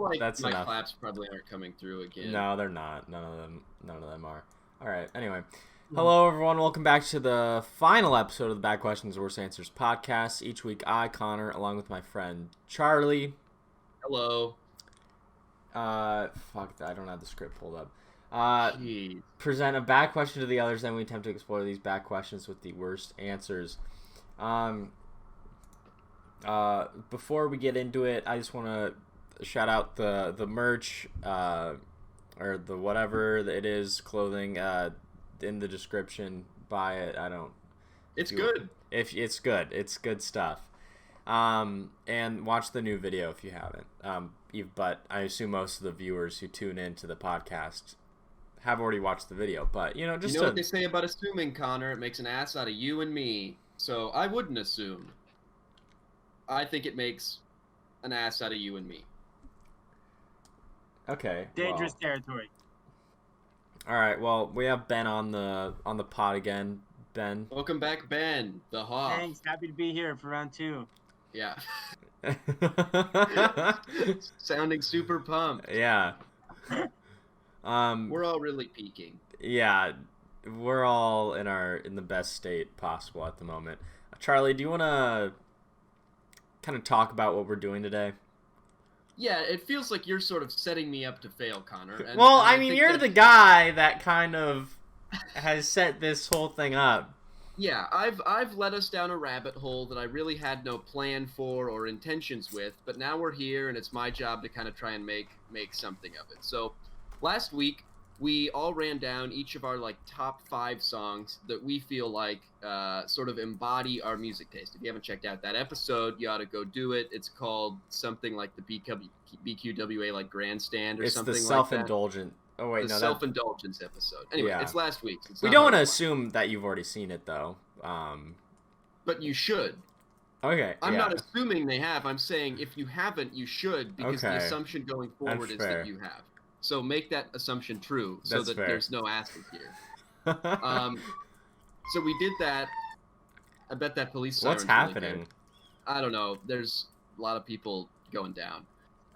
like that's my enough. claps probably aren't coming through again. No, they're not. None of them are. All right. Anyway, hello everyone. Welcome back to the final episode of the Bad Questions, Worst Answers podcast. Each week, I, Connor, along with my friend Charlie. Hello. Fuck, I don't have the script pulled up. Jeez. Present a bad question to the others, then we attempt to explore these bad questions with the worst answers. Before we get into it, I just want to shout out the merch, or the whatever it is, clothing, in the description. Buy it. It's good. If it's good, it's good stuff. And watch the new video if you haven't. But I assume most of the viewers who tune into the podcast have already watched the video. But just what they say about assuming, Connor? It makes an ass out of you and me. So I wouldn't assume. I think it makes an ass out of you and me. Okay. Dangerous territory. All right. Well, we have Ben on the pod again. Ben. Welcome back, Ben, the Hawk. Thanks. Happy to be here for round 2. Yeah. Sounding super pumped. Yeah. We're all really peaking. Yeah, we're all in the best state possible at the moment. Charlie, do you want to kind of talk about what we're doing today? Yeah, it feels like you're sort of setting me up to fail, Connor. And, well, and I mean, you're the guy that kind of has set this whole thing up. Yeah, I've led us down a rabbit hole that I really had no plan for or intentions with, but now we're here, and it's my job to kind of try and make something of it. So, last week we all ran down each of our top 5 songs that we feel like sort of embody our music taste. If you haven't checked out that episode, you ought to go do it. It's called something like the BQWA Grandstand or something like that. It's the Self-Indulgence. Oh wait, the no, Self-Indulgence episode. Anyway, yeah. It's last week. We don't want to assume that you've already seen it though. But you should. Okay. I'm not assuming they have. I'm saying if you haven't, you should, because the assumption going forward is that you have. So make that assumption true, so that there's no asses here. So we did that. I bet that police siren's What's happening? Really I don't know. There's a lot of people going down.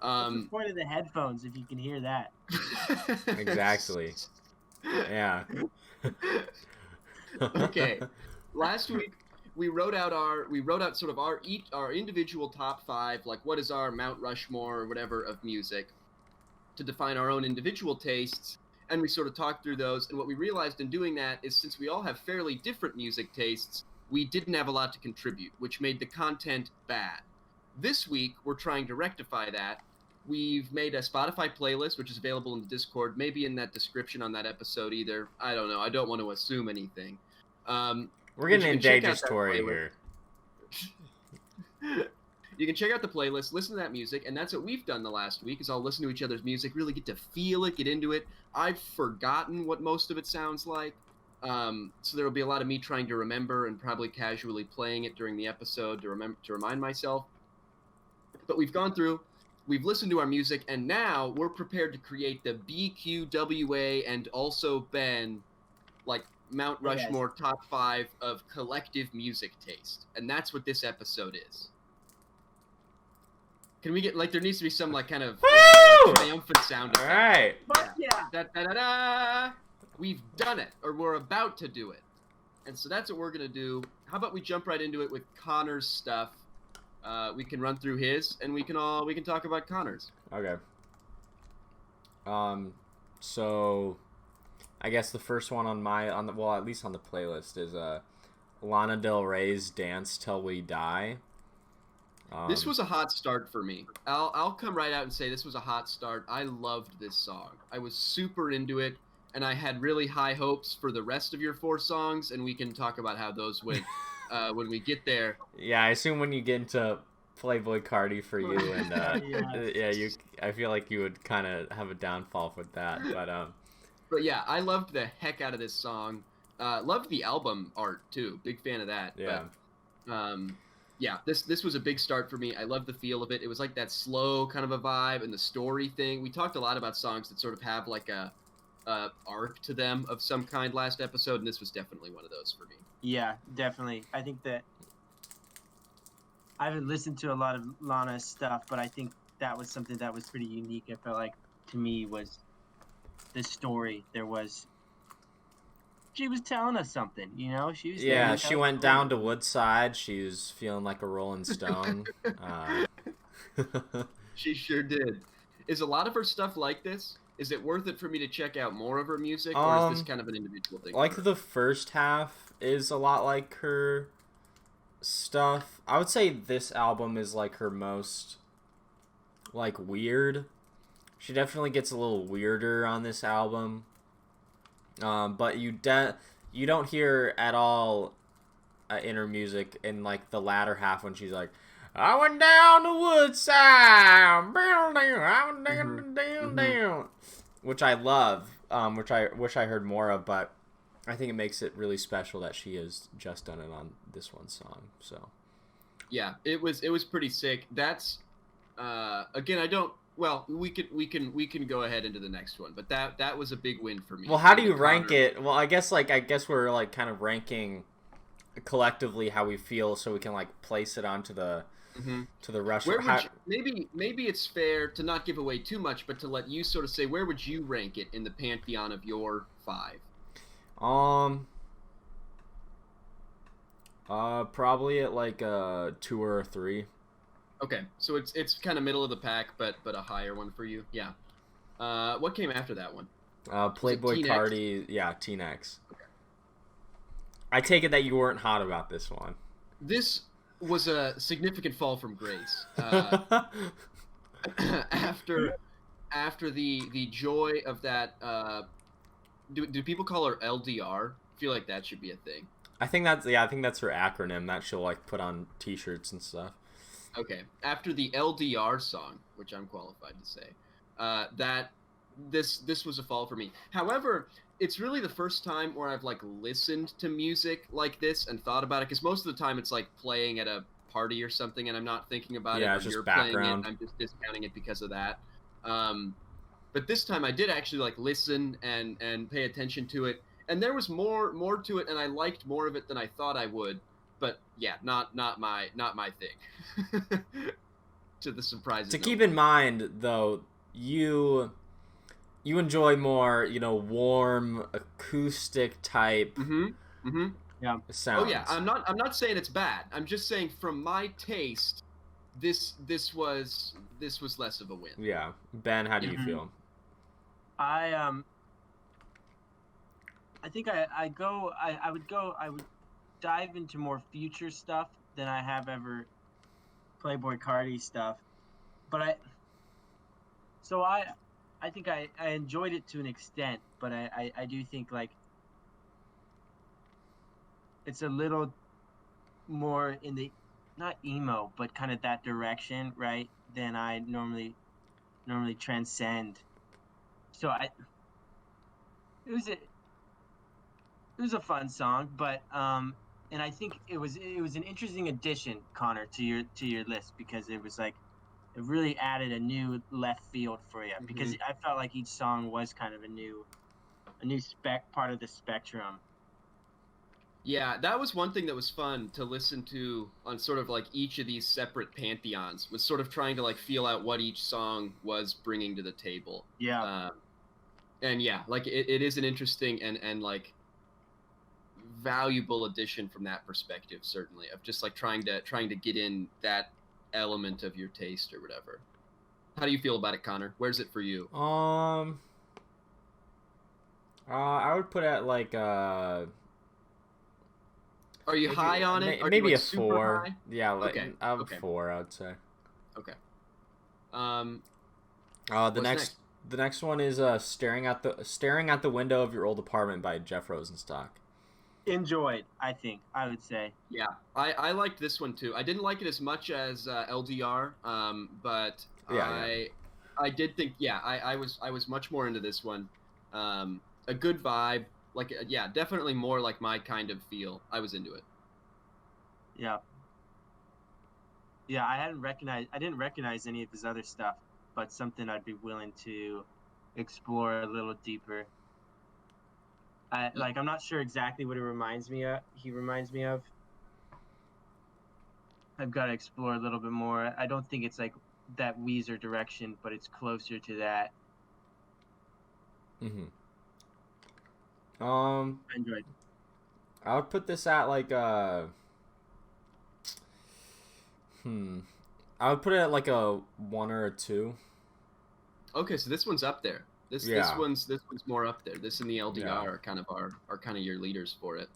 What's the point of the headphones if you can hear that? Exactly. Yeah. Okay. Last week we wrote out sort of our individual top 5, like what is our Mount Rushmore or whatever of music, to define our own individual tastes, and we sort of talked through those. And what we realized in doing that is, since we all have fairly different music tastes, we didn't have a lot to contribute, which made the content bad. This week we're trying to rectify that. We've made a Spotify playlist, which is available in the Discord, maybe in that description on that episode either. I don't know. I don't want to assume anything. We're getting in dangerous territory here. You can check out the playlist, listen to that music, and that's what we've done the last week, is I'll listen to each other's music, really get to feel it, get into it. I've forgotten what most of it sounds like, so there will be a lot of me trying to remember and probably casually playing it during the episode to remind myself. But we've gone through, we've listened to our music, and now we're prepared to create the BQWA and also Ben, Mount Rushmore top 5 of collective music taste. And that's what this episode is. Can we get, there needs to be some, kind of triumphant sound effect. All right. Yeah. Da-da-da-da! We've done it, or we're about to do it. And so that's what we're going to do. How about we jump right into it with Connor's stuff? We can run through his, and we can talk about Connor's. Okay. So I guess the first one at least on the playlist is Lana Del Rey's "Dance Till We Die." This was a hot start for me. I'll come right out and say this was a hot start. I loved this song. I was super into it, and I had really high hopes for the rest of your 4 songs, and we can talk about how those went when we get there. Yeah, I assume when you get into Playboy Cardi for you, and I feel like you would kind of have a downfall with that, But yeah, I loved the heck out of this song. Loved the album art too. Big fan of that. Yeah. But, yeah, this was a big start for me. I loved the feel of it. It was like that slow kind of a vibe, and the story thing. We talked a lot about songs that sort of have a arc to them of some kind last episode, and this was definitely one of those for me. Yeah, definitely. I think that I haven't listened to a lot of Lana's stuff, but I think that was something that was pretty unique. I felt like to me was the story. She was telling us something, you know. She was there Yeah, to she tell a went story. down to Woodside. She was feeling like a Rolling Stone. She sure did. Is a lot of her stuff like this? Is it worth it for me to check out more of her music, or is this kind of an individual thing? Like the first half is a lot like her stuff. I would say this album is like her most like weird. She definitely gets a little weirder on this album. But you don't hear at all in her music in like the latter half when she's like, I went down the Woodside, I went down, which I love, which I wish I heard more of, but I think it makes it really special that she has just done it on this one song. So yeah, it was pretty sick. That's again, I don't. Well, we can go ahead into the next one, but that was a big win for me. Well, how do you rank it? Well, I guess we're like kind of ranking collectively how we feel, so we can like place it onto the to the rush. Maybe it's fair to not give away too much, but to let you sort of say, where would you rank it in the pantheon of your 5? Probably at like a 2 or a 3. Okay, so it's kind of middle of the pack, but a higher one for you. Yeah. What came after that one? Playboy Cardi, yeah, Teen X. Okay. I take it that you weren't hot about this one. This was a significant fall from grace. After the joy of that, do people call her LDR? I feel like that should be a thing. I think that's her acronym that she'll like put on T-shirts and stuff. Okay, after the LDR song, which I'm qualified to say, that this was a fall for me. However, it's really the first time where I've like listened to music like this and thought about it, because most of the time it's like playing at a party or something and I'm not thinking about it. Yeah, it's just background. I'm just discounting it because of that. But this time I did actually like listen and pay attention to it, and there was more to it, and I liked more of it than I thought I would. But yeah, not my thing. To the surprise. To keep in mind, though, you enjoy more, warm acoustic type Yeah. sounds. Oh yeah, I'm not saying it's bad. I'm just saying from my taste, this was less of a win. Yeah, Ben, how do you feel? I think I would dive into more future stuff than I have ever Playboy Cardi stuff, but I think I enjoyed it to an extent, but I do think like it's a little more in the not emo but kind of that direction, right, than I normally transcend. So it was a fun song, but and I think it was an interesting addition, Connor, to your list, because it was like it really added a new left field for you, because I felt like each song was kind of a new part of the spectrum. Yeah, that was one thing that was fun to listen to on sort of like each of these separate pantheons, was sort of trying to like feel out what each song was bringing to the table. Yeah. And yeah, like it is an interesting and like valuable addition from that perspective, certainly, of just like trying to get in that element of your taste or whatever. How do you feel about it, Connor? Where's it for you? I would put it like Are you high on it? Maybe like a 4. high? Yeah, like okay. 4, I would say. Okay. The next one is staring out the window of your old apartment by Jeff Rosenstock. Enjoyed, I think I would say. Yeah, I liked this one too. I didn't like it as much as LDR, but I did think I was much more into this one. A good vibe, like definitely more like my kind of feel. I was into it. Yeah. I didn't recognize any of his other stuff, but something I'd be willing to explore a little deeper. I'm not sure exactly what he reminds me of. I've got to explore a little bit more. I don't think it's like that Weezer direction, but it's closer to that. Mm-hmm. I enjoyed. I would put this at like I would put it at like a 1 or a 2. Okay, so this one's up there. This Yeah. one's more up there. This and the LDR Yeah. are kind of your leaders for it.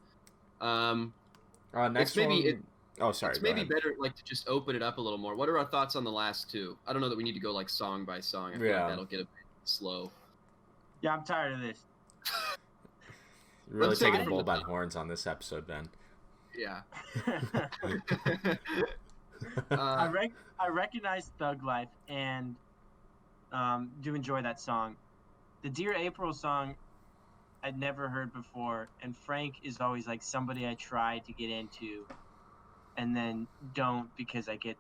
Next one. Oh, sorry. It's go maybe ahead. better like to just open it up a little more. What are our thoughts on the last two? I don't know that we need to go like song by song. I feel like that'll get a bit slow. Yeah, I'm tired of this. You're really Let's take taking it the from bull the by top. horns on this episode, Ben. Yeah. I recognize Thug Life and do enjoy that song. The Dear April song I'd never heard before, and Frank is always like somebody I try to get into and then don't because I get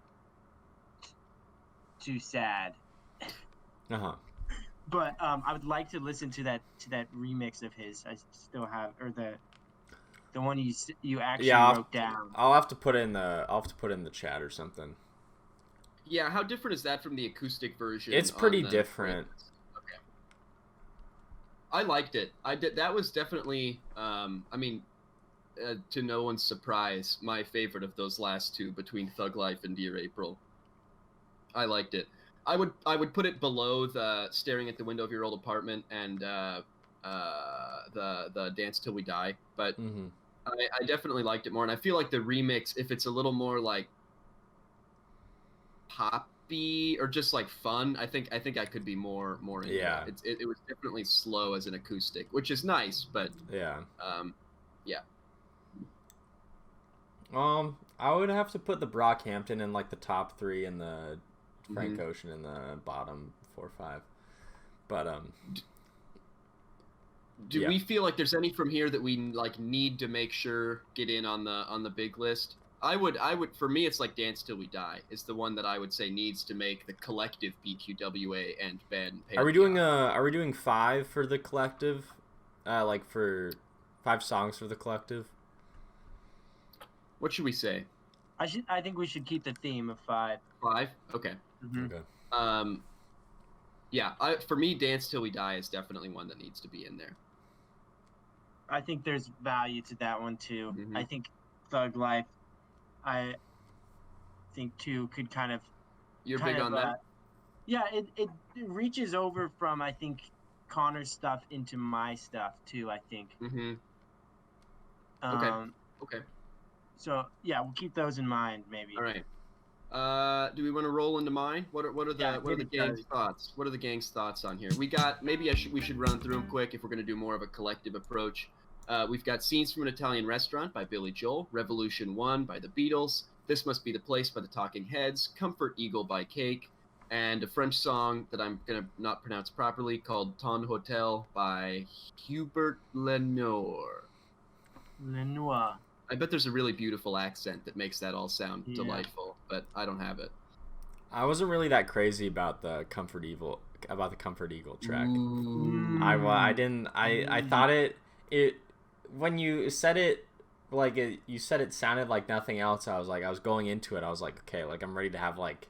too sad. Uh-huh. But I would like to listen to that remix of his. I still have, or the one you actually wrote down. I'll have to put it in the chat or something. Yeah, how different is that from the acoustic version? It's pretty different. Okay. I liked it. That was definitely to no one's surprise, my favorite of those last two between Thug Life and Dear April. I liked it. I would put it below the Staring at the Window of Your Old Apartment and the Dance Till We Die, but I definitely liked it more, and I feel like the remix, if it's a little more like poppy or just like fun, I think I could be more into it. It was definitely slow as an acoustic, which is nice, but yeah. Yeah. I would have to put the Brockhampton in like the top 3 and the Frank Ocean in the bottom 4 or 5. But do we feel like there's any from here that we like need to make sure get in on the big list? I would for me it's like Dance Till We Die is the one that I would say needs to make the collective BQWA and Ben. Are we doing 5 for the collective? Like for 5 songs for the collective? What should we say? I think we should keep the theme of 5. 5? Okay. Okay. Yeah, for me, Dance Till We Die is definitely one that needs to be in there. I think there's value to that one too. I think Thug Life, I think too, could kind of. You're big on that? Yeah, it reaches over from I think Connor's stuff into my stuff too. I think. Okay. So yeah, we'll keep those in mind maybe. All right. Do we want to roll into mine? What are the gang's thoughts? What are the gang's thoughts on here? We got we should run through them quick if we're going to do more of a collective approach. We've got Scenes from an Italian Restaurant by Billy Joel, Revolution 1 by the Beatles, This Must Be the Place by the Talking Heads, Comfort Eagle by Cake, and a French song that I'm going to not pronounce properly called Ton Hotel by Hubert Lenoir. I bet there's a really beautiful accent that makes that all sound delightful, but I don't have it. I wasn't really that crazy about the Comfort Eagle track. I thought it when you said it like you said it sounded like nothing else. I was going into it. I was like, okay, like I'm ready to have like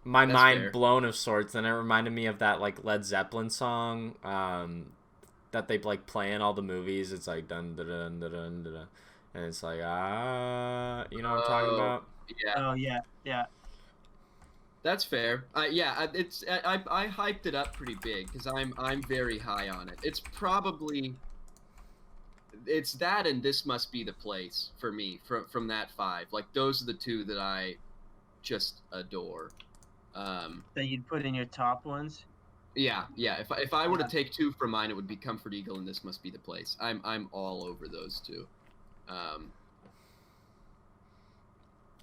my mind blown of sorts. And it reminded me of that like Led Zeppelin song that they like play in all the movies. It's like dun dun dun dun dun dun. And it's like, you know what I'm talking about? Yeah. Oh, yeah. That's fair. I hyped it up pretty big because I'm very high on it. It's that and This Must Be the Place for me from that 5. Like those are the 2 that I just adore. That you'd put in your top ones? Yeah. If I were to take 2 from mine, it would be Comfort Eagle and This Must Be the Place. I'm all over those 2.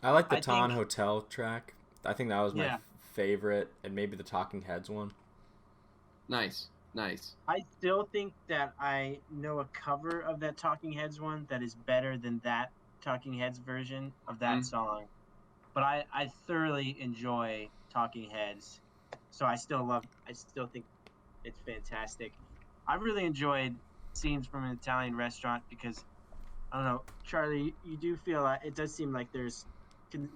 I like the Ton Hotel track. I think that was my favorite, and maybe the Talking Heads one. Nice. I still think that I know a cover of that Talking Heads one that is better than that Talking Heads version of that song. But I thoroughly enjoy Talking Heads, so I still think it's fantastic. I really enjoyed Scenes from an Italian Restaurant because, I don't know, Charlie, you do feel like it does seem like there's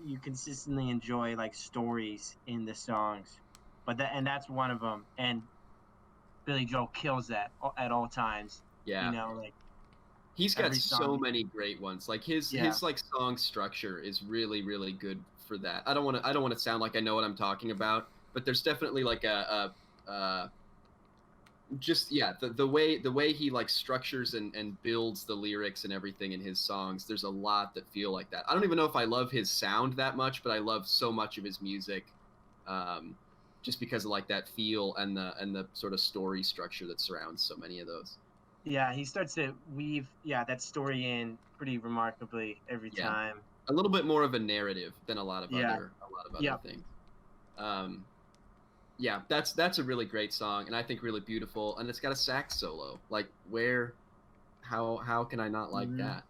you consistently enjoy like stories in the songs, but that's one of them. And Billy Joel kills that at all times. Yeah. Like He's got every so song. many great ones. Like his Yeah. like song structure is really really good for that. I don't want to sound like I know what I'm talking about, but there's definitely like just the way he like structures and builds the lyrics and everything in his songs. There's a lot that feel like that. I don't even know if I love his sound that much, but I love so much of his music, just because of like that feel and the sort of story structure that surrounds so many of those. Yeah, he starts to weave that story in pretty remarkably every time. A little bit more of a narrative than a lot of other things. Yeah, that's a really great song, and I think really beautiful, and it's got a sax solo. Like how can I not like that?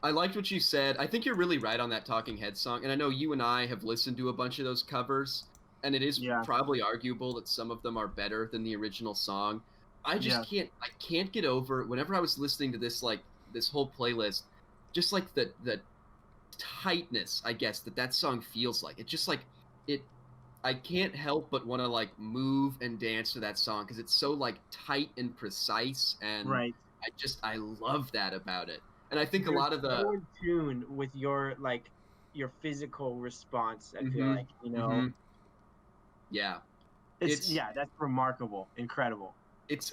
I liked what you said. I think you're really right on that Talking Heads song, and I know you and I have listened to a bunch of those covers, and it is probably arguable that some of them are better than the original song. I just can't get over whenever I was listening to this whole playlist, just like the tightness, I guess, that song feels like. It's just like I can't help but want to like move and dance to that song because it's so like tight and precise, and I love that about it. And I think You're a lot of the so in tune with your physical response. I feel like yeah, it's that's remarkable, incredible.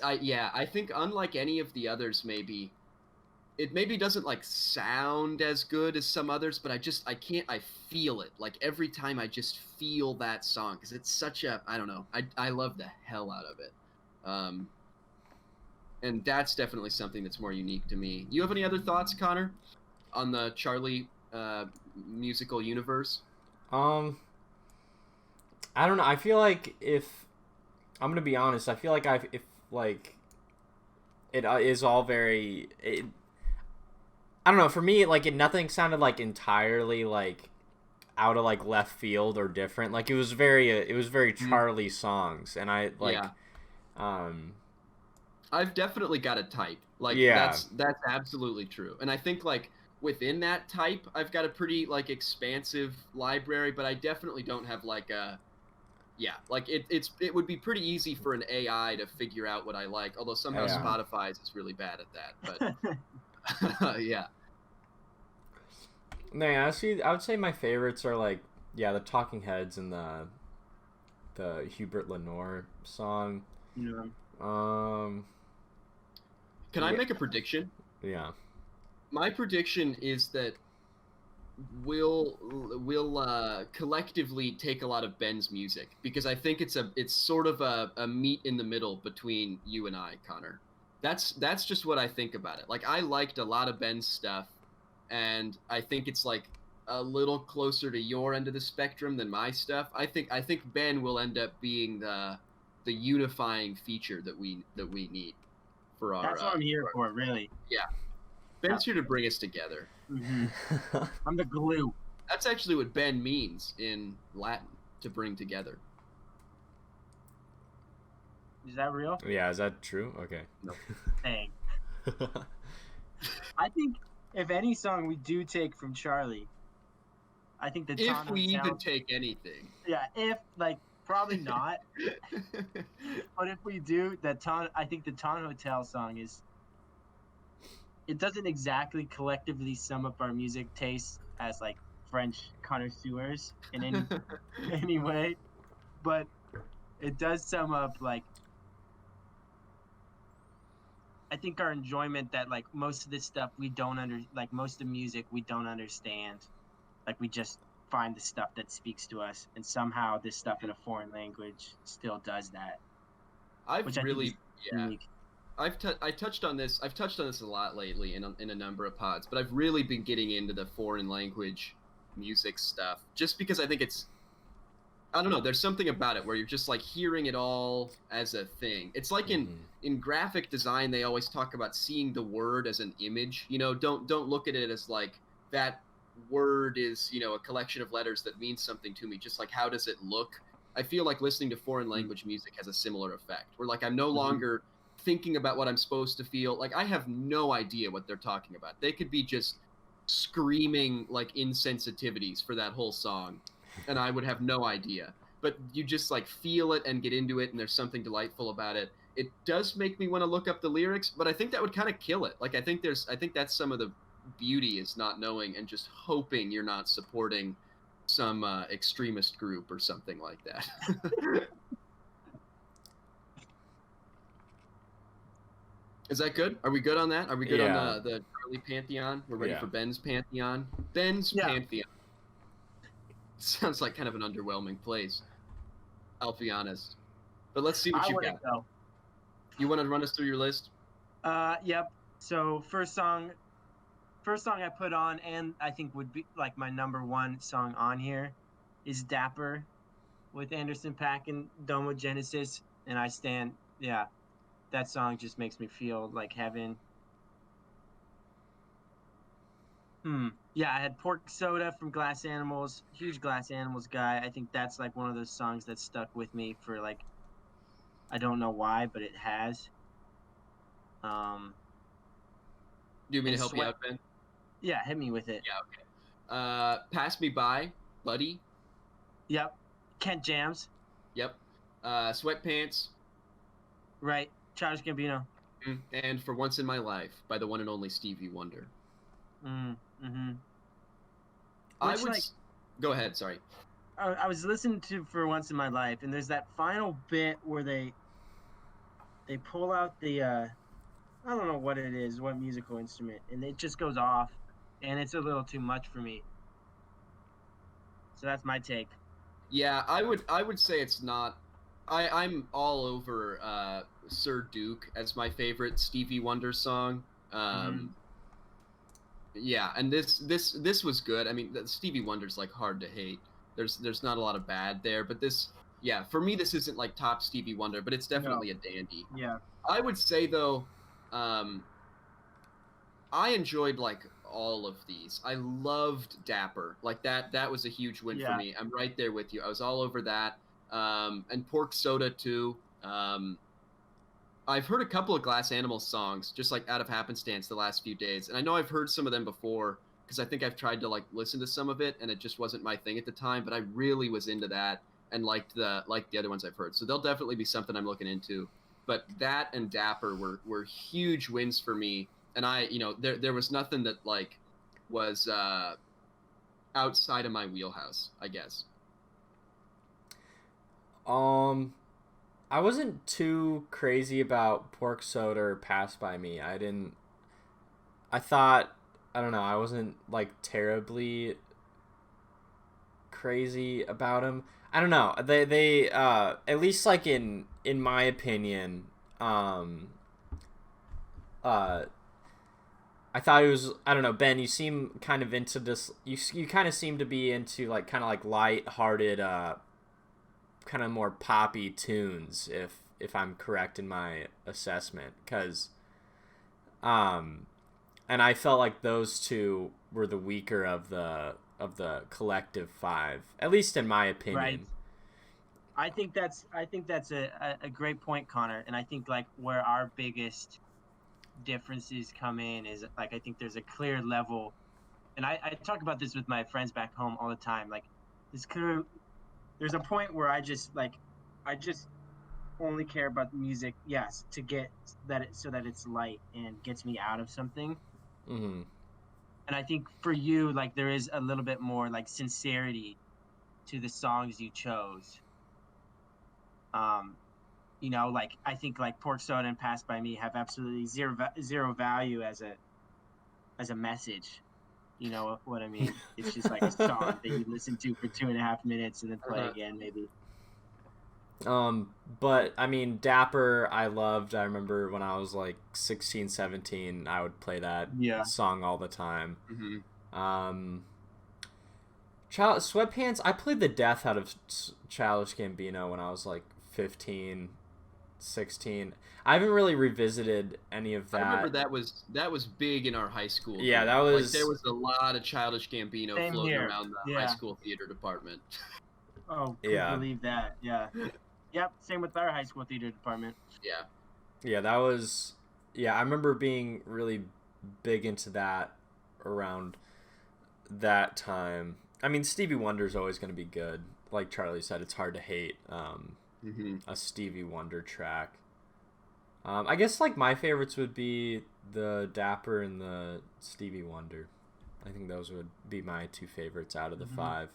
I think unlike any of the others, maybe it doesn't like sound as good as some others, but I feel it. Like every time I just feel that song because it's such a, I don't know, I love the hell out of it. And that's definitely something that's more unique to me. You have any other thoughts, Connor, on the Charlie musical universe? I don't know. I feel like if I'm gonna be honest, I feel like it is all very. I don't know. For me, nothing sounded like entirely like out of like left field or different. Like it was very Charlie songs, and I like. I've definitely got a type. That's absolutely true. And I think like within that type, I've got a pretty like expansive library, but I definitely don't have like a it would be pretty easy for an AI to figure out what I like, although somehow Spotify's is really bad at that. But yeah. No, honestly, I would say my favorites are like the Talking Heads and the Hubert Lenoir song. Yeah. Can I make a prediction? Yeah. My prediction is that we'll collectively take a lot of Ben's music because I think it's sort of a meet in the middle between you and I, Connor. That's just what I think about it. Like I liked a lot of Ben's stuff, and I think it's like a little closer to your end of the spectrum than my stuff. I think Ben will end up being the unifying feature that we need for our. That's what I'm here for, really. Yeah, Ben's here to bring us together. Mm-hmm. I'm the glue. That's actually what Ben means in Latin, to bring together. Is that real? Yeah, is that true? Okay. No. Dang. I think if any song we do take from Charlie, I think the if we even take anything. Yeah, if probably not. But if we do, I think the Ton Hotel song is. It doesn't exactly collectively sum up our music tastes as like French connoisseurs in any way, but it does sum up I think our enjoyment that most of this stuff we don't most of the music we don't understand, we just find the stuff that speaks to us, and somehow this stuff in a foreign language still does that. I've touched on this a lot lately in a number of pods, but I've really been getting into the foreign language music stuff just because I think it's, I don't know, there's something about it where you're just like hearing it all as a thing. It's like in graphic design, they always talk about seeing the word as an image. Don't look at it as like that word is, a collection of letters that means something to me. Just like, how does it look? I feel like listening to foreign language music has a similar effect where like I'm no longer thinking about what I'm supposed to feel. Like I have no idea what they're talking about. They could be just screaming like insensitivities for that whole song, and I would have no idea. But you just like feel it and get into it, and there's something delightful about it. It does make me want to look up the lyrics, but I think that would kind of kill it. Like I think that's some of the beauty is not knowing and just hoping you're not supporting some extremist group or something like that. Is that good? Are we good on that? Are we good on the Charlie Pantheon? We're ready for Ben's Pantheon. Ben's Pantheon. Sounds like kind of an underwhelming place. I'll be honest. But let's see what you've got. Go. You want to run us through your list? Yep. So first song I put on, and I think would be like my number one song on here, is Dapper with Anderson .Paak and Domo Genesis, and I stand. Yeah, that song just makes me feel like heaven. Yeah, I had Pork Soda from Glass Animals. Huge Glass Animals guy. I think that's like one of those songs that stuck with me for like, I don't know why, but it has. Do you mean to help you out, Ben? Yeah, hit me with it. Yeah, okay. Pass Me By, Buddy. Yep. Kent Jams. Yep. Sweatpants. Right. Childish Gambino. And For Once in My Life by the one and only Stevie Wonder. I would go ahead. Sorry. I was listening to For Once in My Life, and there's that final bit where they pull out the I don't know what it is, what musical instrument, and it just goes off, and it's a little too much for me. So that's my take. Yeah, I would say it's not. I'm all over Sir Duke as my favorite Stevie Wonder song. Yeah, and this was good. I mean, Stevie Wonder's like hard to hate. There's not a lot of bad there, but this, yeah, for me this isn't like top Stevie Wonder, but it's definitely a dandy. Yeah. I would say though, I enjoyed like all of these. I loved Dapper. Like that was a huge win for me. I'm right there with you. I was all over that. And Pork Soda too. I've heard a couple of Glass Animals songs just like out of happenstance the last few days, and I know I've heard some of them before because I think I've tried to like listen to some of it, and it just wasn't my thing at the time. But I really was into that and liked the other ones I've heard. So they'll definitely be something I'm looking into. But that and Dapper were huge wins for me, and there was nothing that like was outside of my wheelhouse, I guess. I wasn't too crazy about Pork Soda or Pass By Me. I thought, I don't know, I wasn't like terribly crazy about them. I don't know. They at least like in my opinion, I thought it was, I don't know, Ben, you seem kind of into this, you kind of seem to be into like kind of like light-hearted kind of more poppy tunes, if I'm correct in my assessment, because and I felt like those two were the weaker of the collective five, at least in my opinion. Right. I think that's a great point, Connor, and I think like where our biggest differences come in is like I think there's a clear level, and I talk about this with my friends back home all the time, like this clear. There's a point where I just only care about music, yes, to get that so that it's light and gets me out of something. Mm-hmm. And I think for you, like there is a little bit more like sincerity to the songs you chose. Like I think like Pork Soda and Pass By Me have absolutely zero value as a message. You know what I mean? It's just like a song that you listen to for 2.5 minutes and then play again, maybe. But I mean, Dapper, I loved. I remember when I was like 16, 17, I would play that song all the time. Mm-hmm. Sweatpants, I played the death out of Childish Gambino when I was like 15, 16. I haven't really revisited any of that. I remember that was big in our high school. Yeah, that was. Like, there was a lot of Childish Gambino floating around the high school theater department. Oh, couldn't believe that. Yeah. Yep. Same with our high school theater department. Yeah. Yeah, that was. Yeah, I remember being really big into that around that time. I mean, Stevie Wonder's always going to be good. Like Charlie said, it's hard to hate a Stevie Wonder track. I guess like my favorites would be the Dapper and the Stevie Wonder. I think those would be my two favorites out of the five.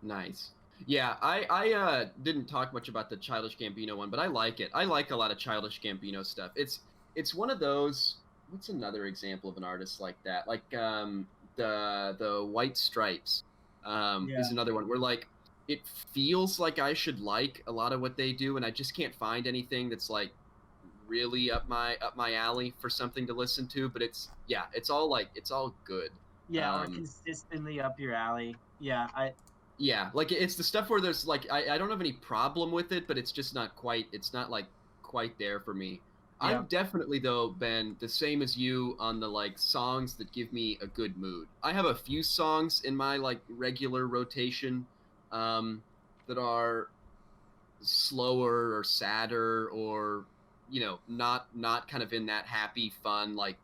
Nice. Yeah, I didn't talk much about the Childish Gambino one, but I like it. I like a lot of Childish Gambino stuff. It's one of those. What's another example of an artist like that? Like the White Stripes is another one where like it feels like I should like a lot of what they do, and I just can't find anything that's like really up my alley for something to listen to. But it's all good. Yeah, or consistently up your alley. Yeah, like it's the stuff where there's like I don't have any problem with it, but it's just not quite. It's not like quite there for me. Yeah. I'm definitely though, Ben, the same as you on the like songs that give me a good mood. I have a few songs in my like regular rotation that are slower or sadder or not kind of in that happy fun like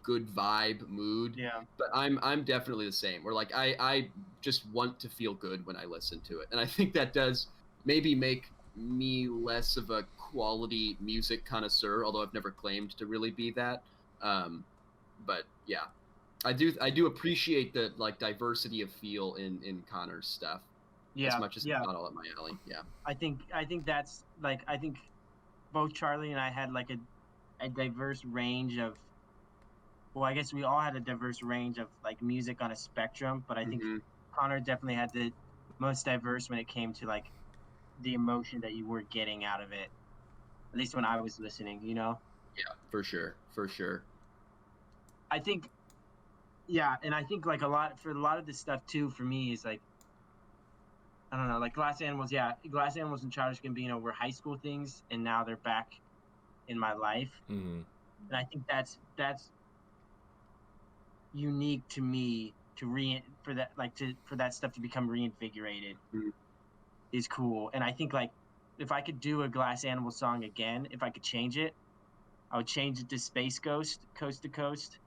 good vibe mood. Yeah. But I'm definitely the same. Where like I just want to feel good when I listen to it, and I think that does maybe make me less of a quality music connoisseur, although I've never claimed to really be that. But yeah, I do appreciate the like diversity of feel in Connor's stuff. As much as it's not all up my alley. Yeah. I think that's like I think both Charlie and I had like a diverse range of. Well, I guess we all had a diverse range of like music on a spectrum, but I think Connor definitely had the most diverse when it came to like the emotion that you were getting out of it. At least when I was listening, Yeah, for sure. I think, and I think like a lot of this stuff too for me is like, I don't know, like Glass Animals and Childish Gambino were high school things, and now they're back in my life, and I think that's unique to me for that stuff to become reinvigorated is cool. And I think like if I could do a Glass Animal song again, if I could change it, I would change it to Space Ghost, Coast to Coast,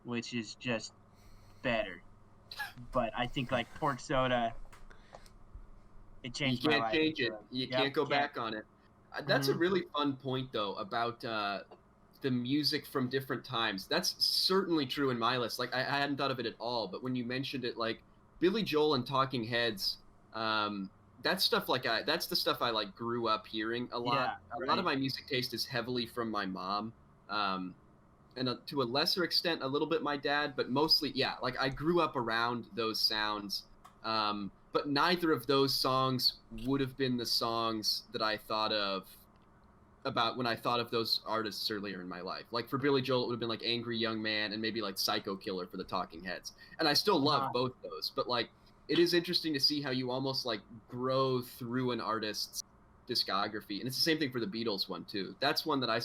which is just better. But I think like Pork Soda, it changed my life. You can't change it. You can't go back on it. That's a really fun point though about the music from different times. That's certainly true in my list. Like I hadn't thought of it at all, but when you mentioned it, like Billy Joel and Talking Heads, that's stuff like that's the stuff I like grew up hearing a lot. A lot of my music taste is heavily from my mom, and to a lesser extent a little bit my dad, but mostly like I grew up around those sounds. But neither of those songs would have been the songs that I thought of about when I thought of those artists earlier in my life. Like for Billy Joel, it would have been like Angry Young Man and maybe like Psycho Killer for the Talking Heads. And I still love both those, but like it is interesting to see how you almost like grow through an artist's discography. And it's the same thing for the Beatles one too. That's one that I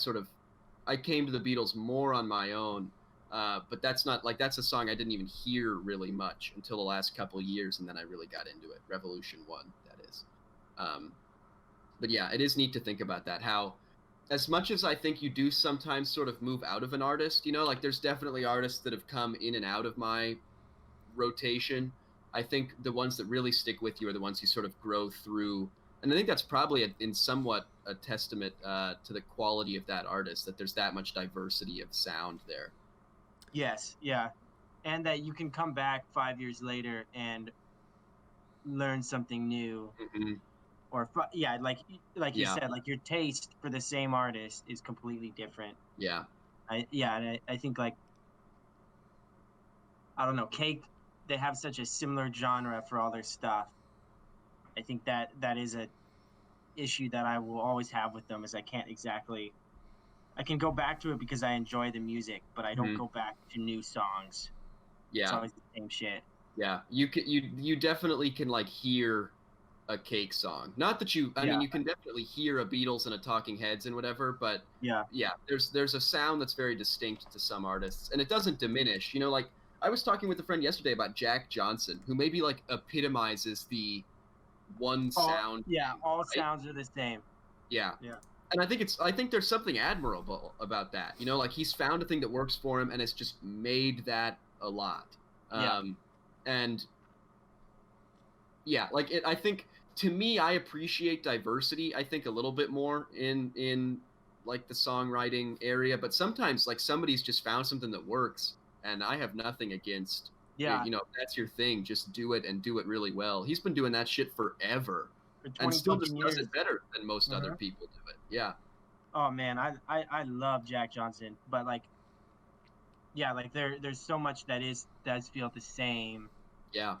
came to the Beatles more on my own. But that's a song I didn't even hear really much until the last couple of years, and then I really got into it. Revolution 1, that is. But yeah, it is neat to think about that, how as much as I think you do sometimes sort of move out of an artist, like there's definitely artists that have come in and out of my rotation. I think the ones that really stick with you are the ones you sort of grow through. And I think that's probably in somewhat a testament to the quality of that artist, that there's that much diversity of sound there. Yes, yeah. And that you can come back 5 years later and learn something new. Or like you said, like your taste for the same artist is completely different. Yeah. I think like, I don't know, Cake, they have such a similar genre for all their stuff. I think that is a issue that I will always have with them, is I can go back to it because I enjoy the music, but I don't go back to new songs. Yeah. It's always the same shit. Yeah. You definitely can like hear a Cake song. Not that I mean, you can definitely hear a Beatles and a Talking Heads and whatever, but there's a sound that's very distinct to some artists, and it doesn't diminish. Like I was talking with a friend yesterday about Jack Johnson, who maybe like epitomizes the one sound. Yeah, all sounds are the same. Yeah. Yeah. And I think there's something admirable about that. Like he's found a thing that works for him, and it's just made that a lot. Yeah. And yeah, like I think to me, I appreciate diversity. I think a little bit more in like the songwriting area, but sometimes like somebody's just found something that works, and I have nothing against. Yeah. You know, if that's your thing, just do it and do it really well. He's been doing that shit forever, For and 20 still just fucking does years. it better than most other Uh-huh. people do it. Yeah. Oh man, I love Jack Johnson, but like, yeah, like there's so much that does feel the same. Yeah.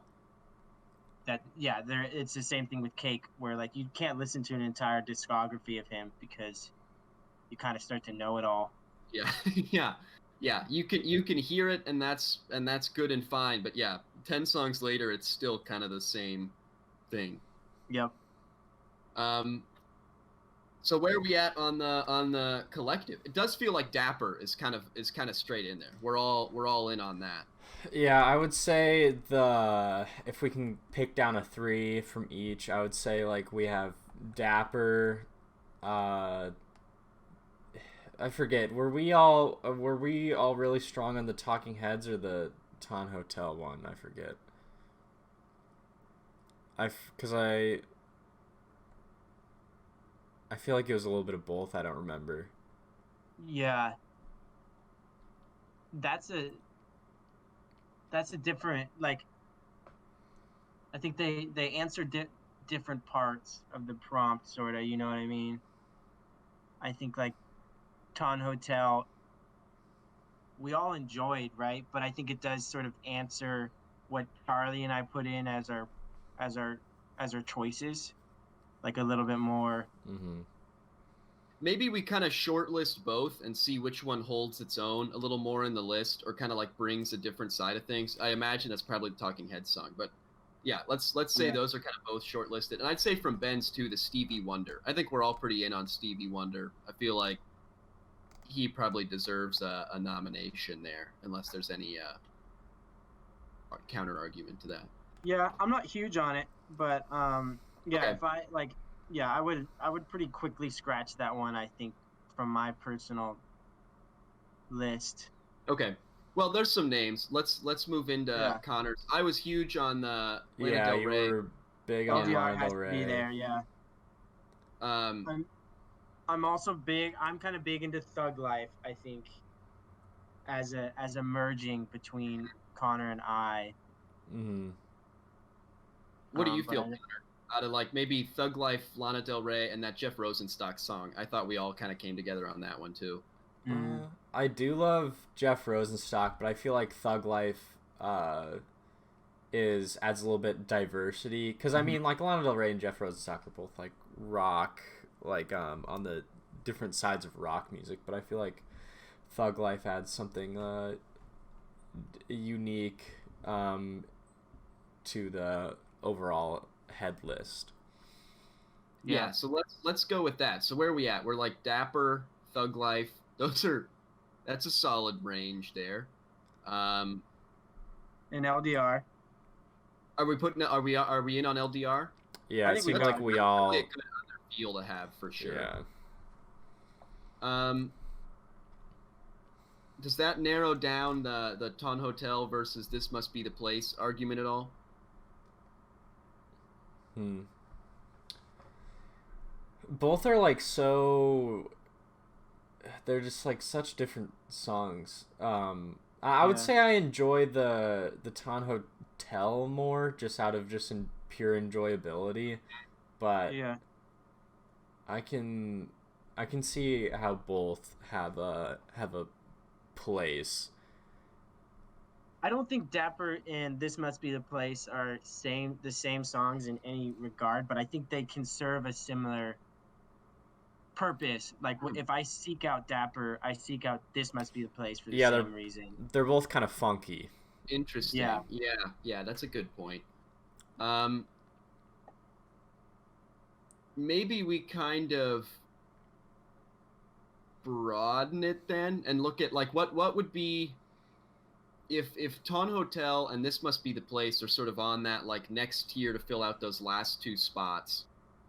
That yeah, there it's the same thing with Cake, where like you can't listen to an entire discography of him because you kind of start to know it all. Yeah. Yeah. Yeah. You can hear it, and that's good and fine. But yeah, 10 songs later, it's still kind of the same thing. Yep. So where are we at on the collective? It does feel like Dapper is kind of straight in there. We're all in on that. Yeah, I would say if we can pick down a 3 from each, I would say like we have Dapper. I forget. Were we all really strong on the Talking Heads or the Ton Hotel one? I forget. Because I feel like it was a little bit of both. I don't remember. Yeah. That's a different, like, I think they answer different parts of the prompt, sort of, you know what I mean? I think like Ton Hotel we all enjoyed, right? But I think it does sort of answer what Charlie and I put in as our choices, like a little bit more. Mm-hmm. Maybe we kind of shortlist both and see which one holds its own a little more in the list, or kind of like brings a different side of things. I imagine that's probably the Talking Heads song, but yeah, let's say those are kind of both shortlisted. And I'd say from Ben's too, the Stevie Wonder. I think we're all pretty in on Stevie Wonder. I feel like he probably deserves a nomination there, unless there's any counter argument to that. Yeah, I'm not huge on it, but yeah, Okay. if I like, yeah, I would pretty quickly scratch that one, I think, from my personal list. Okay. Well, there's some names. Let's move into Connor's. I was huge on the Lana Del Rey. You were big on LDR Lana has Del to be Rey. there, yeah. I'm also big. I'm kind of big into Thug Life. I think as a merging between Connor and I. Mm-hmm. What do you feel, Connor? Out of like maybe Thug Life, Lana Del Rey, and that Jeff Rosenstock song, I thought we all kind of came together on that one too. I do love Jeff Rosenstock, but I feel like Thug Life adds a little bit diversity, because I mean, like, Lana Del Rey and Jeff Rosenstock are both like rock, like on the different sides of rock music, but I feel like Thug Life adds something unique to the overall head list. Yeah, so let's go with that. So where are we at? We're like Dapper, Thug Life. That's a solid range there. And LDR. Are we in on LDR? Yeah, it seems like we all. Really a good other feel to have for sure. Yeah. Does that narrow down the Ton Hotel versus This Must Be the Place argument at all? Both are like so. They're just like such different songs. I would say I enjoy the Ton Hotel more, just out of pure enjoyability, but I can see how both have a place. I don't think Dapper and This Must Be the Place are the same songs in any regard, but I think they can serve a similar purpose. Like if I seek out Dapper, I seek out This Must Be the Place for the same reason. They're both kind of funky. Interesting. Yeah, that's a good point. Maybe we kind of broaden it then and look at like what would be if Ton Hotel and This Must Be the Place are sort of on that like next tier to fill out those last two spots.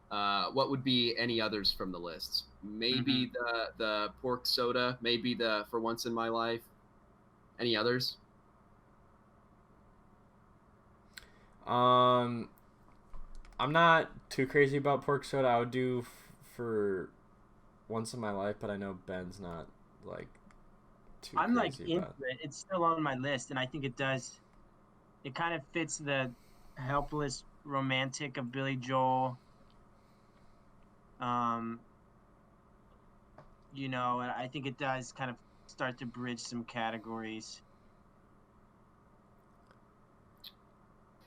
What would be any others from the lists? Maybe the Pork Soda, maybe the For Once in My Life. Any others? I'm not too crazy about pork soda. I would do for once in my life, but I know Ben's not like too I'm like crazy into about. it. It's still on my list, and I think it does. It kind of fits the helpless romantic of Billy Joel. You know, and I think it does kind of start to bridge some categories.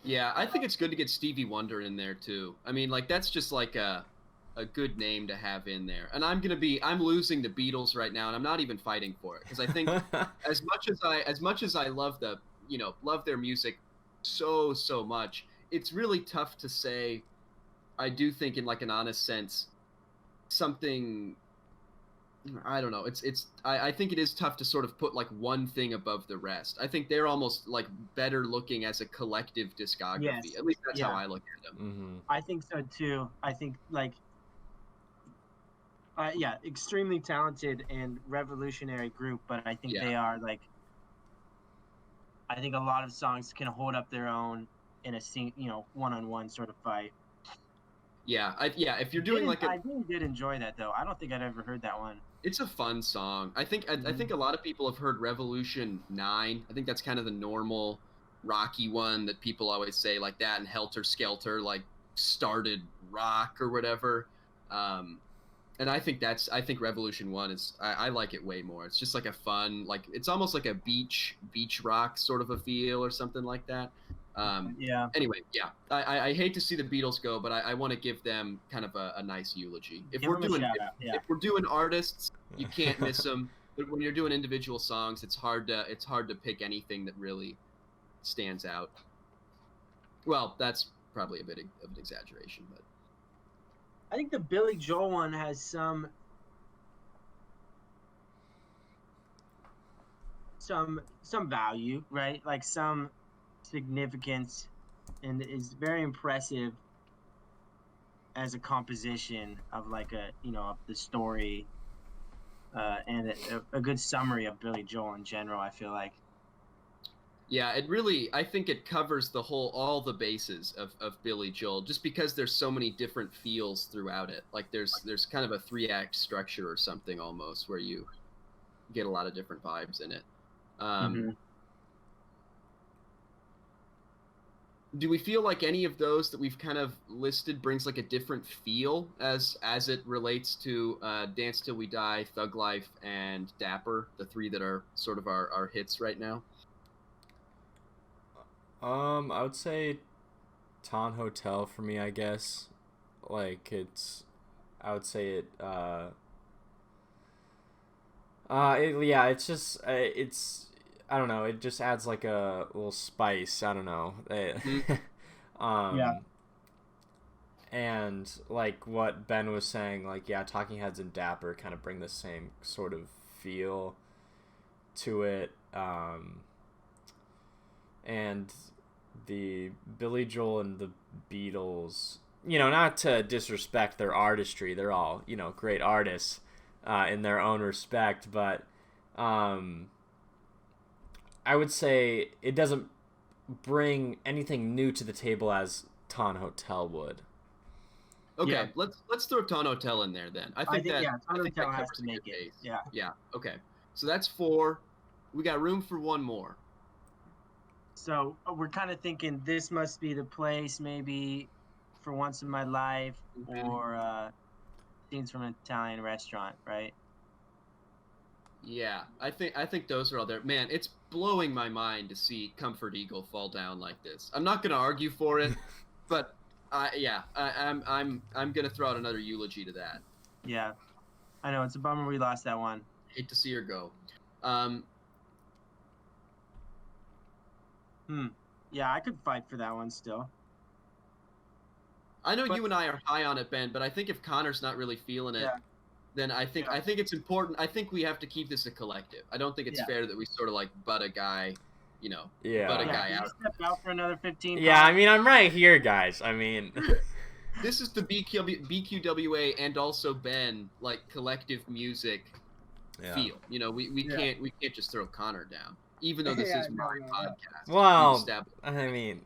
Yeah, I think it's good to get Stevie Wonder in there too. I mean, like that's just like a good name to have in there. And I'm losing the Beatles right now, and I'm not even fighting for it because I think as much as I love love their music so much, it's really tough to say. I do think in like an honest sense something. I don't know. I think it is tough to sort of put like one thing above the rest. I think they're almost like better looking as a collective discography. Yes. At least that's how Yeah. I look at them. Mm-hmm. I think so too. I think like, yeah, extremely talented and revolutionary group, but I think Yeah. they are like, I think a lot of songs can hold up their own in a one-on-one sort of fight. Yeah, if you're doing like I really did enjoy that though. I don't think I'd ever heard that one. it's a fun song. I think a lot of people have heard Revolution 9. I think that's kind of the normal rocky one that people always say like that, and Helter Skelter like started rock or whatever. And I think Revolution 1 is I like it way more. It's just like a fun, like it's almost like a beach rock sort of a feel or something like that. Yeah. Anyway, yeah, I hate to see the Beatles go, but I want to give them kind of a nice eulogy. If Give we're them a doing shout out, yeah. if we're doing artists, you can't miss them. But when you're doing individual songs, it's hard to pick anything that really stands out. Well, that's probably a bit of an exaggeration, but I think the Billy Joel one has some value, right? Like some significance, and is very impressive as a composition of like of the story, and a good summary of Billy Joel in general. I feel like. yeah, I think it covers all the bases of Billy Joel, just because there's so many different feels throughout it. Like there's kind of a 3-act structure or something almost where you get a lot of different vibes in it. Do we feel like any of those that we've kind of listed brings like a different feel as it relates to Dance Till We Die, Thug Life, and Dapper, the 3 that are sort of our hits right now? I would say Ton Hotel for me, I guess. Like I would say it. It's just it's. I don't know. It just adds like a little spice. I don't know. Yeah. And like what Ben was saying, like Talking Heads and Dapper kind of bring the same sort of feel to it. And the Billy Joel and the Beatles, not to disrespect their artistry, they're all, great artists in their own respect, but I would say it doesn't bring anything new to the table as Ton Hotel would. Okay, Yeah. let's throw Ton Hotel in there then. I think Ton Hotel has covers to make it. base. Yeah. Yeah. Okay. So that's 4. We got room for one more. So we're kind of thinking this must be the place, maybe, for Once in My Life, or Scenes from an Italian Restaurant, right? Yeah, I think those are all there. Man, it's blowing my mind to see Comfort Eagle fall down like this. I'm not gonna argue for it, but I'm gonna throw out another eulogy to that. Yeah, I know it's a bummer we lost that one. Hate to see her go. Yeah, I could fight for that one still. I know you and I are high on it, Ben, but I think if Connor's not really feeling it, then I think it's important. I think we have to keep this a collective. I don't think it's fair that we sort of like butt a guy, butt a guy out. Step out for another 15. Yeah, I mean, I'm right here, guys. I mean, this is the BQWA and also Ben like collective music feel. We can't just throw Connor down, even though this is my podcast. Well, I mean,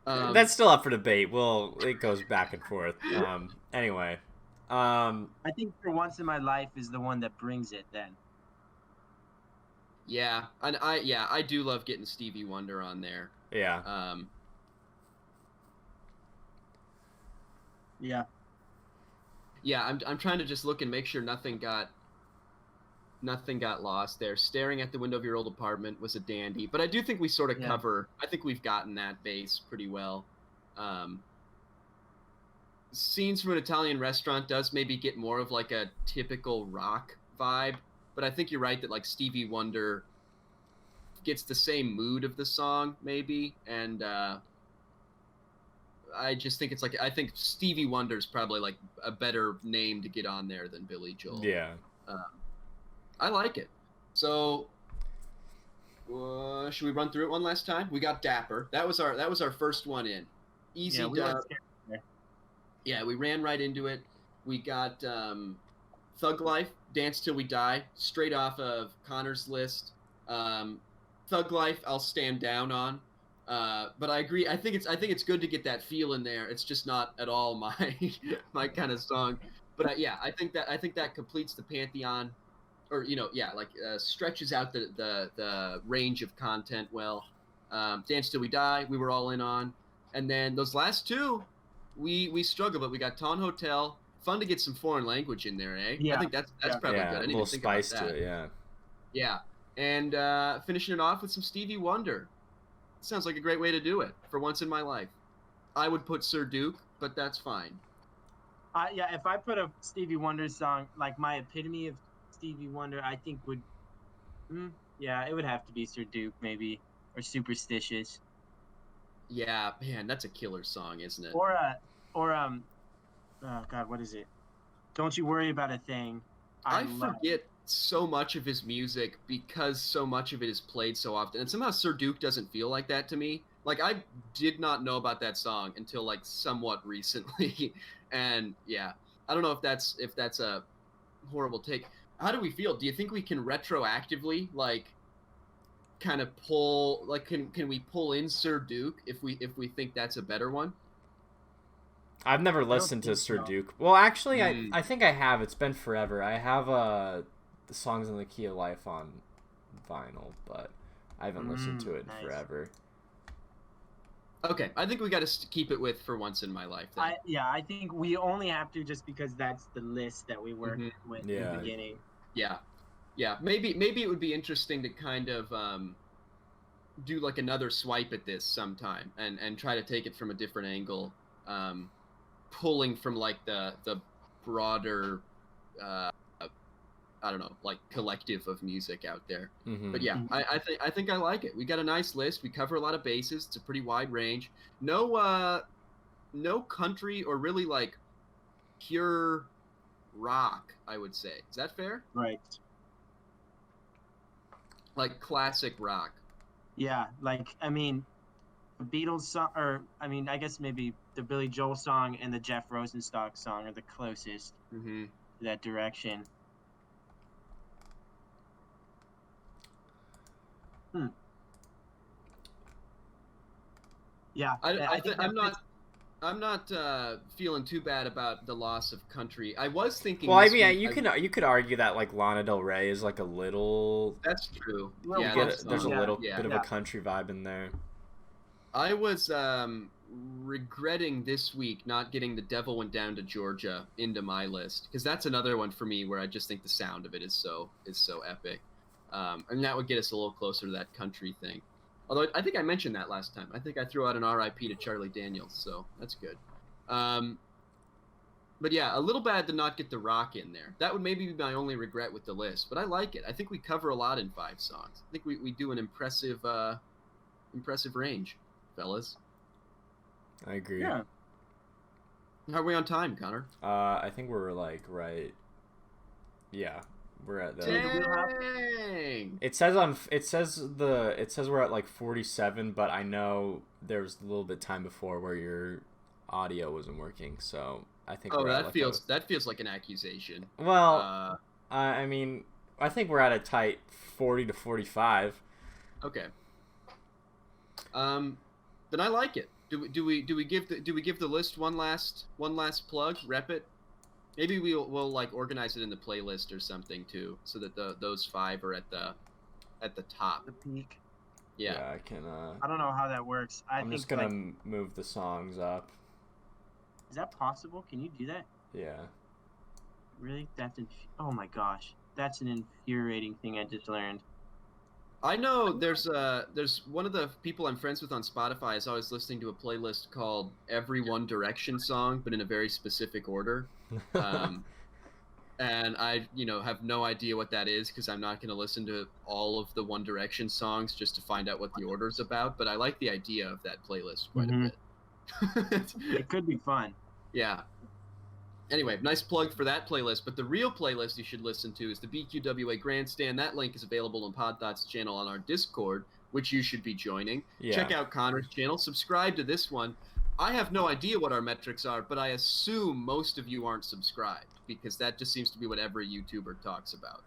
That's still up for debate. It goes back and forth. Anyway. I think For Once in My Life is the one that brings it then. Yeah, and I do love getting Stevie Wonder on there. Yeah. Yeah. Yeah, I'm trying to just look and make sure nothing got lost there. Staring at the window of your old apartment was a dandy, but I do think we sort of cover. I think we've gotten that base pretty well. Scenes from an Italian restaurant does maybe get more of like a typical rock vibe, but I think you're right that like Stevie Wonder gets the same mood of the song maybe, and I just think it's like I think Stevie Wonder's probably like a better name to get on there than Billy Joel. Yeah. I like it. So should we run through it one last time? We got Dapper. That was our first one in. Easy dub. Yeah, we ran right into it. We got Thug Life, Dance Till We Die, straight off of Connor's list. Thug Life, I'll stand down on. But I agree. I think it's good to get that feel in there. It's just not at all my kind of song. But I think that completes the pantheon, or stretches out the range of content well. Dance Till We Die, we were all in on, and then those last two, we struggle, but we got Ton Hotel. Fun to get some foreign language in there, eh? Yeah. I think that's probably good. I A didn't little even think spice about that. to it, yeah. Yeah, and finishing it off with some Stevie Wonder. Sounds like a great way to do it. For Once in My Life, I would put Sir Duke, but that's fine. If I put a Stevie Wonder song, like my epitome of Stevie Wonder, I think would, it would have to be Sir Duke maybe, or Superstitious. Yeah, man, that's a killer song, isn't it? Or oh God, what is it? Don't You Worry About a Thing. I forget so much of his music because so much of it is played so often, and somehow Sir Duke doesn't feel like that to me. Like I did not know about that song until like somewhat recently, and yeah, I don't know if that's a horrible take. How do we feel? Do you think we can retroactively like kind of pull, like can we pull in Sir Duke if we think that's a better one? I've never listened to Sir Duke. Well, actually, I think I have. It's been forever. I have the Songs in the Key of Life on vinyl, but I haven't listened to it in forever. Okay, I think we got to keep it with For Once in My Life. Then. I think we only have to just because that's the list that we worked with in the beginning. Yeah. Maybe it would be interesting to kind of do like another swipe at this sometime and try to take it from a different angle. Pulling from like the broader I don't know, like collective of music out there. But yeah, I think I like it. We got a nice list. We cover a lot of bases. It's a pretty wide range. No country or really like pure rock, I would say. Is that fair? Right. Like classic rock. Yeah, like I mean the Beatles song, or I mean I guess maybe the Billy Joel song and the Jeff Rosenstock song are the closest to that direction. Yeah, I'm not feeling too bad about the loss of country. I was thinking. Well, I mean, you could argue that like Lana Del Rey is like a little. That's true. Yeah, there's a little bit of a country vibe in there. I was regretting this week not getting The Devil Went Down to Georgia into my list, because that's another one for me where I just think the sound of it is so epic, and that would get us a little closer to that country thing. Although I think I mentioned that last time. I think I threw out an R.I.P. to Charlie Daniels, so that's good. But yeah, a little bad to not get the rock in there. That would maybe be my only regret with the list, but I like it. I think we cover a lot in 5 songs. I think we do an impressive range, fellas. I agree. Yeah. How are we on time, Connor? I think we're like right. Yeah, we're at the. Dang. It says we're at like 47, but I know there was a little bit time before where your audio wasn't working, so I think. That feels like an accusation. Well, I mean, I think we're at a tight 40 to 45. Okay. Then I like it. Do we give the list one last plug? Rep it. Maybe we'll like organize it in the playlist or something too, so that those 5 are at the top. The peak. Yeah. I can. I don't know how that works. I'm just gonna move the songs up. Is that possible? Can you do that? Yeah. Really? Oh my gosh, that's an infuriating thing I just learned. I know there's one of the people I'm friends with on Spotify is always listening to a playlist called Every One Direction song, but in a very specific order. And I, have no idea what that is because I'm not going to listen to all of the One Direction songs just to find out what the order's about. But I like the idea of that playlist quite a bit. It could be fun. Yeah. Anyway, nice plug for that playlist. But the real playlist you should listen to is the BQWA Grandstand. That link is available on PodThought's channel on our Discord, which you should be joining. Yeah. Check out Connor's channel. Subscribe to this one. I have no idea what our metrics are, but I assume most of you aren't subscribed because that just seems to be what every YouTuber talks about.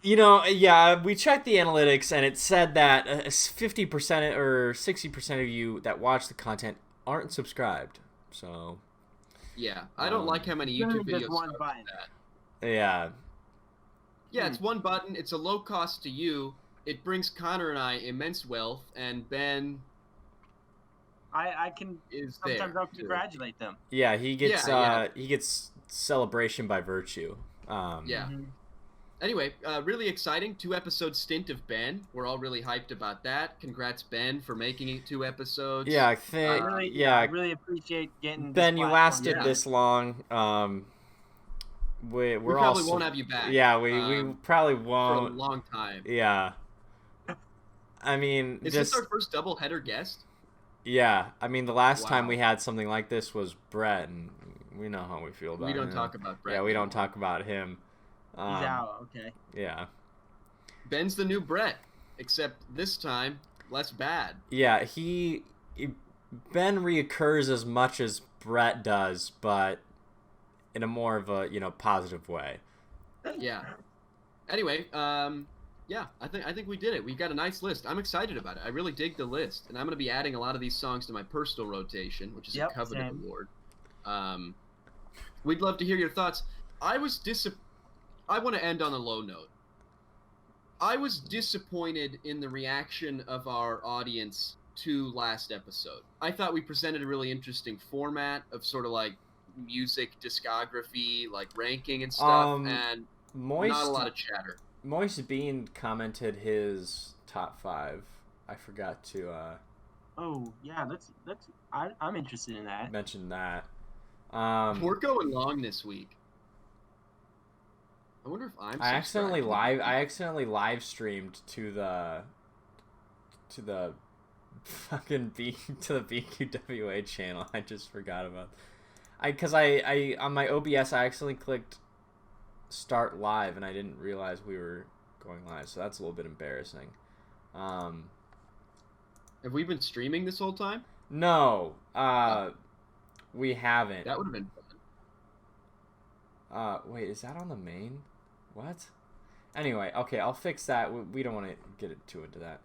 Yeah, we checked the analytics and it said that 50% or 60% of you that watch the content aren't subscribed. So... Yeah, I don't like how many YouTube videos just one start button. with that. Yeah. Yeah, it's one button. It's a low cost to you. It brings Connor and I immense wealth, and Ben I can is sometimes there. I'll congratulate them. Yeah, he gets Yeah. he gets celebration by virtue. Yeah. Anyway, really exciting 2-episode stint of Ben. We're all really hyped about that. Congrats, Ben, for making it 2 episodes. Yeah, I think. I really appreciate getting. Ben, this you platform. lasted Yeah. this long. We we're probably also, won't have you back. Yeah, we probably for a won't. long time. Yeah. I mean, Is just this our first double-header guest? yeah. I mean, the last time Wow. we had something like this was Brett, and we know how we feel about. We don't him. talk about Brett. Yeah, we don't anymore. talk about him. He's out. Okay. Yeah. Ben's the new Brett, except this time less bad. Yeah, Ben reoccurs as much as Brett does, but in a more of a positive way. Yeah. Anyway, yeah, I think we did it. We've got a nice list. I'm excited about it. I really dig the list, and I'm going to be adding a lot of these songs to my personal rotation, which is a coveted same. award. We'd love to hear your thoughts. I want to end on a low note. I was disappointed in the reaction of our audience to last episode. I thought we presented a really interesting format of sort of like music discography, like ranking and stuff, and not a lot of chatter. Moist Bean commented his top 5. I forgot to Oh yeah, I'm interested in that. mention that. We're going long this week. I wonder if I'm. I accidentally live streamed to the fucking to the BQWA channel. I just forgot about. Because I on my OBS I accidentally clicked start live and I didn't realize we were going live, so that's a little bit embarrassing. Have we been streaming this whole time? No, we haven't. That would have been fun. Wait, is that on the main? What? Anyway, okay, I'll fix that. We don't want to get too into that.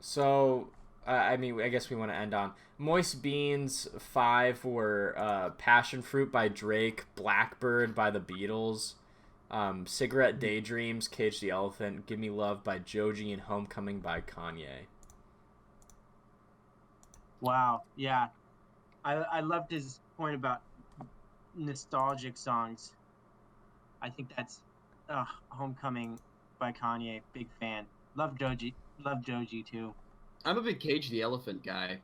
So, I mean, I guess we want to end on Moist Beans 5 were Passion Fruit by Drake, Blackbird by the Beatles, Cigarette Daydreams, Cage the Elephant, Give Me Love by Joji, and Homecoming by Kanye. Wow. Yeah, I loved his point about nostalgic songs. I think that's Homecoming by Kanye. Big fan. Love Joji too. I'm a big Cage the Elephant guy.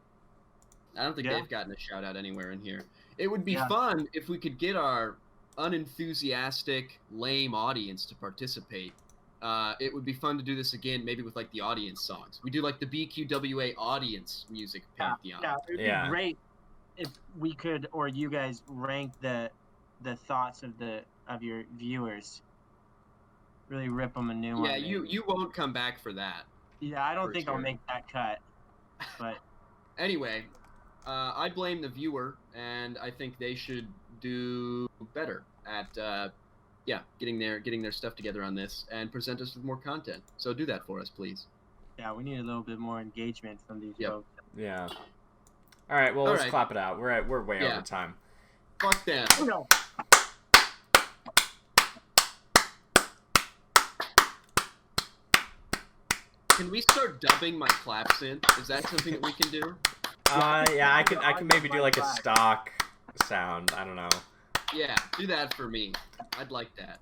I don't think they've gotten a shout out anywhere in here. It would be fun if we could get our unenthusiastic, lame audience to participate. It would be fun to do this again, maybe with like the audience songs. We do like the BQWA audience music pantheon. Yeah, it would be great if we could, or you guys, rank the thoughts of your viewers. Really rip them a new one. Yeah, you won't come back for that. Yeah, I don't think I'll make that cut. But anyway, I blame the viewer, and I think they should do better at getting their stuff together on this and present us with more content. So do that for us, please. Yeah, we need a little bit more engagement from these folks. Yeah. All right. Well, let's clap it out. We're way over time. Fuck them. Oh, no. Can we start dubbing my claps in? Is that something that we can do? Yeah, I can maybe do like a stock sound. I don't know. Yeah, do that for me. I'd like that.